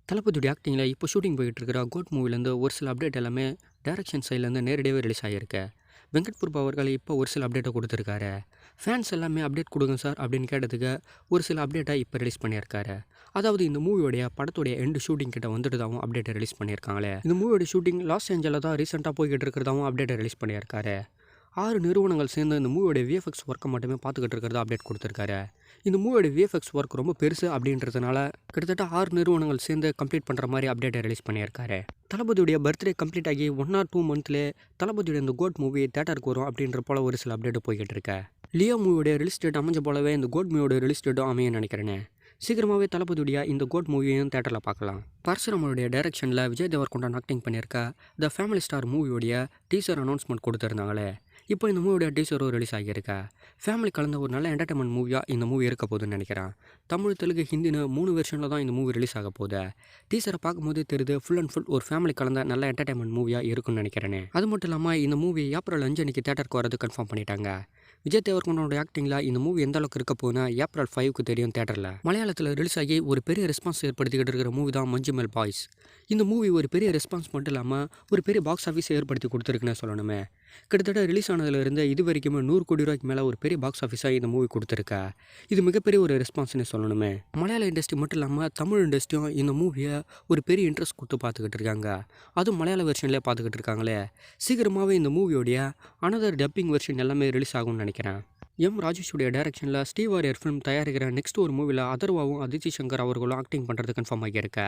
தளபதியுடைய ஆக்டிங்கில் இப்போ ஷூட்டிங் போயிட்டு இருக்கிற கோட் மூவிலேருந்து ஒரு சில அப்டேட் எல்லாமே டைரக்ஷன் சைட்லேருந்து நேரடியாகவே ரிலீஸ் ஆகியிருக்கு. வெங்கட் பிரபு அவர்கள் இப்போ ஒரு சில அப்டேட்டை கொடுத்துருக்காரு. ஃபேன்ஸ் எல்லாமே அப்டேட் கொடுங்க சார் அப்படின்னு கேட்டதுக்கு ஒரு சில அப்டேட்டை இப்போ ரிலீஸ் பண்ணியிருக்காரு. அதாவது இந்த மூவியோடைய படத்துடைய எண்டு ஷூட்டிங் கிட்ட வந்துட்டதாகவும் அப்டேட்டை ரிலீஸ் பண்ணியிருக்காங்களே. இந்த மூவியோட ஷூட்டிங் லாஸ் ஏஞ்சலில் தான் ரீசெண்டாக போய்கிட்டு இருக்கிறதாகவும் அப்டேட்டை ரிலீஸ் பண்ணியிருக்காரு. 6 நிறுவனங்கள் சேர்ந்து இந்த மூவியோட விஎஃப்எக்ஸ் ஒர்க்கை மட்டுமே பார்த்துக்கிட்டு இருக்கிறதா அப்டேட் கொடுத்துருக்காரு. இந்த மூவியோட விஎஃப்எக்ஸ் ஒர்க் ரொம்ப பெருசு அப்படின்றதுனால கிட்டத்தட்ட 6 நிறுவனங்கள் சேர்ந்து கம்ப்ளீட் பண்ணுற மாதிரி அப்டேட்டை ரிலீஸ் பண்ணியிருக்காரு. தளபதியுடைய பர்த்டே கம்ப்ளீட் ஆகி 1 or 2 மந்த்லேயே தளபதியுடைய இந்த கோட் மூவி தேட்டருக்கு வரும் அப்படின்ற போல ஒரு சில அப்டேட் போய்கிட்டு இருக்கு. லியோ மூவியோட ரிலீஸ் டேட் அமைஞ்ச போலவே இந்த கோட் மூவியோட ரிலீஸ் டேட்டும் அமைய நினைக்கிறேன். சீக்கிரமாகவே தளபதியுடைய இந்த கோட் மூவியையும் தேட்டரில் பார்க்கலாம். பரசுராமனுடைய டைரக்ஷனில் விஜய் தேவர்கொண்டான் ஆக்டிங் பண்ணியிருக்க த ஃபேமிலி ஸ்டார் மூவியோடைய டீசர் அனௌன்ஸ்மெண்ட் கொடுத்துருந்தாங்களே. இப்போ இந்த மூவியோட டீசரும் ரிலீஸ் ஆகியிருக்கா. ஃபேமிலி கலந்த ஒரு நல்ல என்டர்டைன்மெண்ட் மூவியாக இந்த மூவி இருக்க போகுதுன்னு நினைக்கிறேன். தமிழ், தெலுங்கு, ஹிந்தின்னு 3 வெர்ஷனில் தான் இந்த மூவி ரிலீஸ் ஆக போகுது. டீசரை பார்க்கும்போது தெரியுது ஃபுல் அண்ட் ஃபுல் ஒரு ஃபேமிலி கலந்த நல்ல என்டர்டைன்மெண்ட் மூவியாக இருக்குன்னு நினைக்கிறேன். அது மட்டும் இல்லாமல் இந்த மூவி ஏப்ரல் 5 அன்னைக்கு தேட்டருக்கு வரது கன்ஃபார்ம் பண்ணிட்டாங்க. விஜய் தேவர்கொண்டானோட ஆக்டிங்கில் இந்த மூவி எந்த அளவுக்கு இருக்க போகுதுன்னா ஏப்ரல் 5க்கு தெரியும் தேட்டரில். மலையாளத்தில் ரிலீஸ் ஆகி ஒரு பெரிய ரெஸ்பான்ஸ் ஏற்படுத்திக்கிட்டு இருக்கிற மூவி தான் மஞ்சுமெல் பாய்ஸ். இந்த மூவி ஒரு பெரிய ரெஸ்பான்ஸ் மட்டும் இல்லாமல் ஒரு பெரிய பாக்ஸ் ஆஃபீஸ் ஏற்படுத்தி கொடுத்துருக்குன்னு சொல்லணுமே. கிட்டத்தட்ட ரிலீஸ் ஆனதுலேருந்து இது வரைக்கும் 100 கோடி ரூபாய்க்கு மேலே ஒரு பெரிய பாக்ஸ் ஆஃபீஸாக இந்த மூவி கொடுத்துருக்கா. இது மிகப்பெரிய ஒரு ரெஸ்பான்ஸ்னு சொல்லணுமே. மலையாள இண்டஸ்ட்ரி மட்டும் இல்லாமல் தமிழ் இண்டஸ்ட்ரியும் இந்த மூவியை ஒரு பெரிய இன்ட்ரெஸ்ட் கொடுத்து பார்த்துக்கிட்டு இருக்காங்க. அதுவும் மலையாள வெர்ஷன்லேயே பார்த்துக்கிட்டு இருக்காங்களே. சீக்கிரமாகவே இந்த மூவியோடைய அனதர் டப்பிங் வெர்ஷன் எல்லாமே ரிலீஸ் ஆகும்னு நினைக்கிறேன். எம் ராஜேஷுடைய டைரக்ஷனில் ஸ்டீவ் வாரியர் ஃபிலிம் தயாரிக்கிற நெக்ஸ்ட் ஒரு மூவியில் அதர்வாவும் அதித்தி சங்கர் அவர்களும் ஆக்டிங் பண்ணுறது கன்ஃபார்ம் ஆகியிருக்க.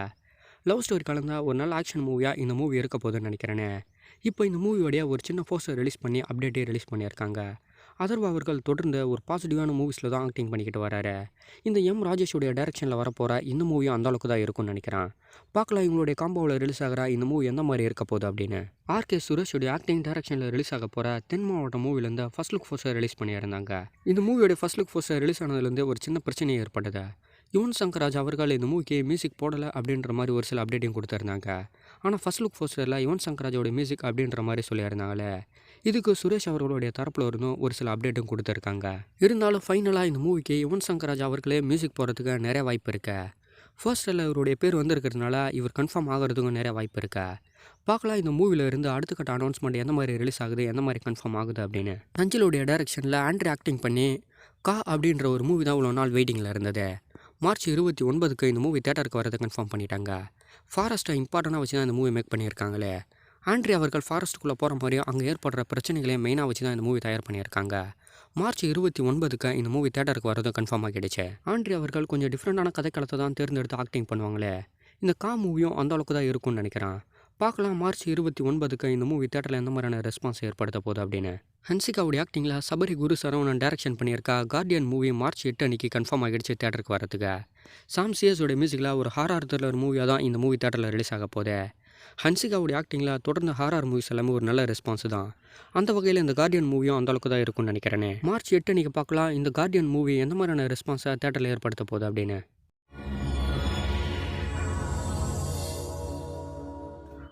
லவ் ஸ்டோரி கலந்த ஒரு நல்ல ஆக்ஷன் மூவியாக இந்த மூவி இருக்க போகுதுன்னு நினைக்கிறேன். இப்போ இந்த மூவியோடைய ஒரு சின்ன போஸ்டர் ரிலீஸ் பண்ணி அப்டேட்டே ரிலீஸ் பண்ணியிருக்காங்க. அதர்வா அவர்கள் தொடர்ந்து ஒரு பாசிட்டிவான மூவிஸில் தான் ஆக்டிங் பண்ணிக்கிட்டு வராரு. இந்த எம் ராஜேஷுடைய டைரக்ஷனில் வரப்போகிற இந்த மூவியும் அந்தளவுக்கு தான் இருக்கும்னு நினைக்கிறேன். பார்க்கலாம் இவங்களுடைய காம்போவில் ரிலீஸ் ஆகிற இந்த மூவி எந்த மாதிரி இருக்க போகுது அப்படின்னு. ஆர்கே சுரேஷுடைய ஆக்டிங் டைரக்ஷனில் ரிலீஸ் ஆக போகிற தென் மாவட்ட மூவிலேருந்து ஃபர்ஸ்ட் லுக் போஸ்டர் ரிலீஸ் பண்ணியிருந்தாங்க. இந்த மூவியோடைய ஃபர்ஸ்ட் லுக் போஸ்டர் ரிலீஸ் ஆனதுலேருந்து ஒரு சின்ன பிரச்சனை ஏற்பட்டது. யுவன் சங்கர் ராஜா அவர்கள் இந்த மூவிக்கு மியூசிக் போடலை அப்படின்ற மாதிரி ஒரு சில அப்டேட்டையும் கொடுத்துருந்தாங்க. ஆனால் ஃபர்ஸ்ட் லுக் போஸ்டரில் யுவன் சங்கர் ராஜாவோட மியூசிக் அப்படின்ற மாதிரி சொல்லியிருந்தாங்களே. இதுக்கு சுரேஷ் அவர்களுடைய தரப்பில் இருந்தும் ஒரு சில அப்டேட்டும் கொடுத்துருக்காங்க. இருந்தாலும் ஃபைனலாக இந்த மூவிக்கு யுவன் சங்கர் ராஜா அவர்களே மியூசிக் போகிறதுக்கு நிறைய வாய்ப்பு இருக்கு. ஃபர்ஸ்ட்டில் இவருடைய பேர் வந்திருக்கிறதுனால இவர் கன்ஃபார்ம் ஆகிறதுக்கும் நிறைய வாய்ப்பு இருக்கு. பார்க்கலாம் இந்த மூவியில் இருந்து அடுத்த கட்ட அனௌன்ஸ்மெண்ட் எந்த மாதிரி ரிலீஸ் ஆகுது, எந்த மாதிரி கன்ஃபார்ம் ஆகுது அப்படின்னு. நஞ்சிலுடைய டைரக்ஷனில் ஆண்ட்ரி ஆக்டிங் பண்ணி கா அப்படின்ற ஒரு மூவி தான் இவ்வளோ நாள் வெயிட்டிங்கில் இருந்தது. மார்ச் 29க்கு இந்த மூவி தேட்டருக்கு வரதை கன்ஃபார்ம் பண்ணிட்டாங்க. ஃபாரஸ்ட்டை இம்பார்ட்டண்டாக வச்சு தான் இந்த மூவி மேக் பண்ணியிருக்காங்களே. ஆண்ட்ரி அவர்கள் ஃபாரஸ்ட்டுக்குள்ளே போகிற மாதிரியும் அங்கே ஏற்படுற பிரச்சனைகளையும் மெயினாக வச்சு தான் இந்த மூவி தயார் பண்ணியிருக்காங்க. மார்ச் 29க்கு இந்த மூவி தேட்டருக்கு வரதும் கன்ஃபார்ம் ஆகிடுச்சு. ஆண்ட்ரி அவர்கள் கொஞ்சம் டிஃப்ரெண்டான கதைக்களத்தை தான் தேர்ந்தெடுத்து ஆக்டிங் பண்ணுவாங்களே. இந்த கா மூவியும் அந்த அளவுக்கு தான் இருக்கும்னு நினைக்கிறேன். பார்க்கலாம் மார்ச் 29க்கு இந்த மூவி தேட்டரில் எந்த மாதிரியான ரெஸ்பான்ஸ் ஏற்படுத்த போகுது அப்படின்னு. ஹன்சிகாவுடைய ஆக்டிங்கில் சபரி குரு சரவணன் டைரக்ஷன் பண்ணியிருக்கா கார்டியன் மூவி மார்ச் 8 அன்னைக்கு கன்ஃபார்ம் ஆகிடுச்சு தேட்டருக்கு வரதுக்கு. சாம் சிஎஸோட மியூசிக்கில் ஒரு ஹாரர் த்ரில்லர் மூவியாக தான் இந்த மூவி தேட்டரில் ரிலீஸ் ஆக போகுது. ஹன்சிகாவுடைய ஆக்டிங்கில் தொடர்ந்து ஹாரர் மூவிஸ் எல்லாமே ஒரு நல்ல ரெஸ்பான்ஸ் தான். அந்த வகையில் இந்த கார்டியன் மூவியும் அந்தளவுக்கு தான் இருக்கும்னு நினைக்கிறேன். மார்ச் 8 அன்னைக்கு பார்க்கலாம் இந்த கார்டியன் மூவி எந்த மாதிரியான ரெஸ்பான்ஸை தேட்டரில் ஏற்படுத்த போகுது அப்படின்னு.